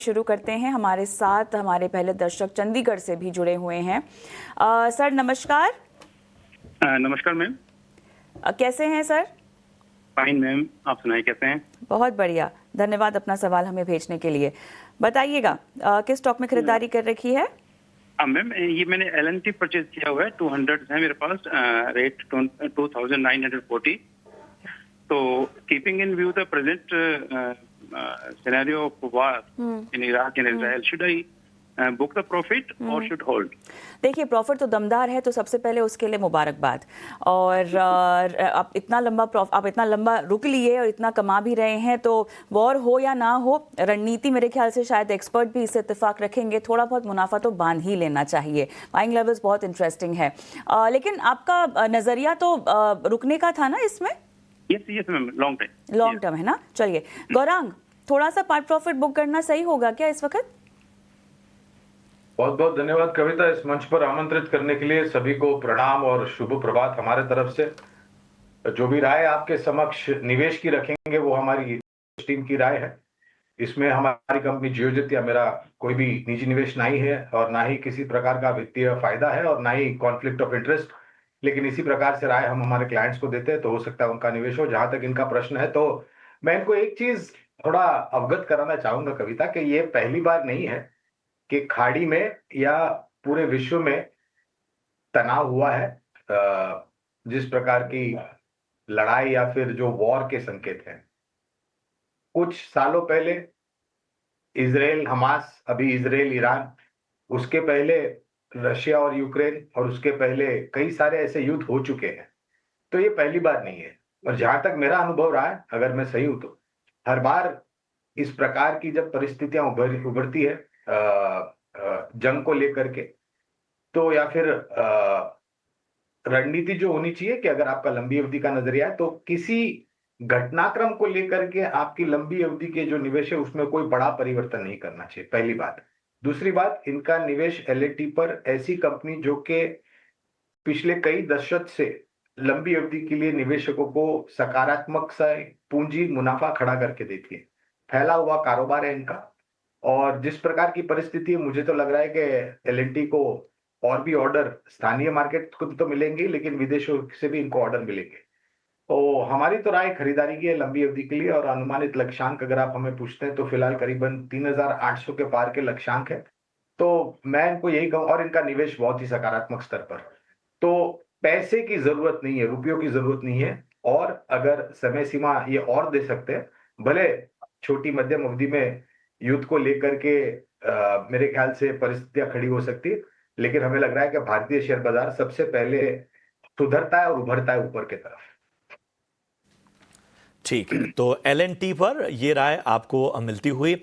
शुरू करते हैं। हमारे साथ हमारे पहले दर्शक चंडीगढ़ से भी जुड़े हुए हैं। सर नमस्कार। नमस्कार मैम। कैसे हैं सर? फाइन मैम, आप सुनाइए कैसे हैं? बहुत बढ़िया, धन्यवाद अपना सवाल हमें भेजने के लिए। बताइएगा किस स्टॉक में खरीदारी कर रखी है? मैम ये मैंने LNT परचेज किया हुआ है, 200 है मेरे पास, रेट 2940। तो keeping in view the present scenario of war in Iraq and Israel, should I book the profit और शुड होल्ड? देखिए, प्रॉफिट तो दमदार है, तो सबसे पहले उसके लिए मुबारकबाद। और आप इतना लंबा रुक लिए और इतना कमा भी रहे हैं, तो वॉर हो या ना हो, रणनीति मेरे ख्याल से शायद एक्सपर्ट भी इससे इत्तेफाक रखेंगे, थोड़ा बहुत मुनाफा तो बांध ही लेना चाहिए। बाइंग लेवल्स बहुत इंटरेस्टिंग है, लेकिन आपका नजरिया तो रुकने का था ना इसमें? यस मैम, लॉन्ग टर्म है ना। चलिए गौरांग, थोड़ा सा पार्ट प्रॉफिट बुक करना सही होगा क्या इस वक्त? बहुत बहुत धन्यवाद कविता, इस मंच पर आमंत्रित करने के लिए। सभी को प्रणाम और शुभ प्रभात हमारे तरफ से। जो भी राय आपके समक्ष निवेश की रखेंगे वो हमारी टीम की राय है। इसमें हमारी कंपनी जियोजित या मेरा कोई भी निजी निवेश नहीं है, और ना ही किसी प्रकार का वित्तीय फायदा है, और ना ही कॉन्फ्लिक्ट ऑफ इंटरेस्ट। लेकिन इसी प्रकार से राय हम हमारे क्लाइंट्स को देते हैं, तो हो सकता है उनका निवेश हो। जहां तक इनका प्रश्न है, तो मैं इनको एक चीज थोड़ा अवगत कराना चाहूंगा कविता, कि ये पहली बार नहीं है कि खाड़ी में या पूरे विश्व में तनाव हुआ है। जिस प्रकार की लड़ाई या फिर जो वॉर के संकेत हैं, कुछ सालों पहले इजराइल हमास, अभी इजराइल ईरान, उसके पहले रशिया और यूक्रेन, और उसके पहले कई सारे ऐसे युद्ध हो चुके हैं। तो ये पहली बार नहीं है। और जहां तक मेरा अनुभव रहा है, अगर मैं सही हूं तो हर बार इस प्रकार की जब परिस्थितियां उभरती है जंग को लेकर के, तो या फिर रणनीति जो होनी चाहिए कि अगर आपका लंबी अवधि का नजरिया है, तो किसी घटनाक्रम को लेकर के आपकी लंबी अवधि के जो निवेश है उसमें कोई बड़ा परिवर्तन नहीं करना चाहिए, पहली बात। दूसरी बात, इनका निवेश LNT पर, ऐसी कंपनी जो कि पिछले कई दशक से लंबी अवधि के लिए निवेशकों को सकारात्मक सा पूंजी मुनाफा खड़ा करके देती है, फैला हुआ कारोबार है इनका। और जिस प्रकार की परिस्थिति है, मुझे तो लग रहा है कि LNT को और भी ऑर्डर स्थानीय मार्केट को तो मिलेंगे, लेकिन विदेशों से भी इनको ऑर्डर मिलेंगे। तो हमारी तो राय खरीदारी की है लंबी अवधि के लिए, और अनुमानित लक्ष्यांक अगर आप हमें पूछते हैं तो फिलहाल करीबन 3800 के पार के लक्ष्यांक है। तो मैं इनको यही कहूँ, और इनका निवेश बहुत ही सकारात्मक स्तर पर। तो पैसे की जरूरत नहीं है, रुपयों की जरूरत नहीं है। और अगर समय सीमा ये और दे सकते हैं, भले छोटी मध्यम अवधि में युद्ध को लेकर के मेरे ख्याल से परिस्थितियां खड़ी हो सकती है, लेकिन हमें लग रहा है कि भारतीय शेयर बाजार सबसे पहले सुधरता है और उभरता है ऊपर की तरफ। ठीक है, तो LNT पर ये राय आपको मिलती हुई।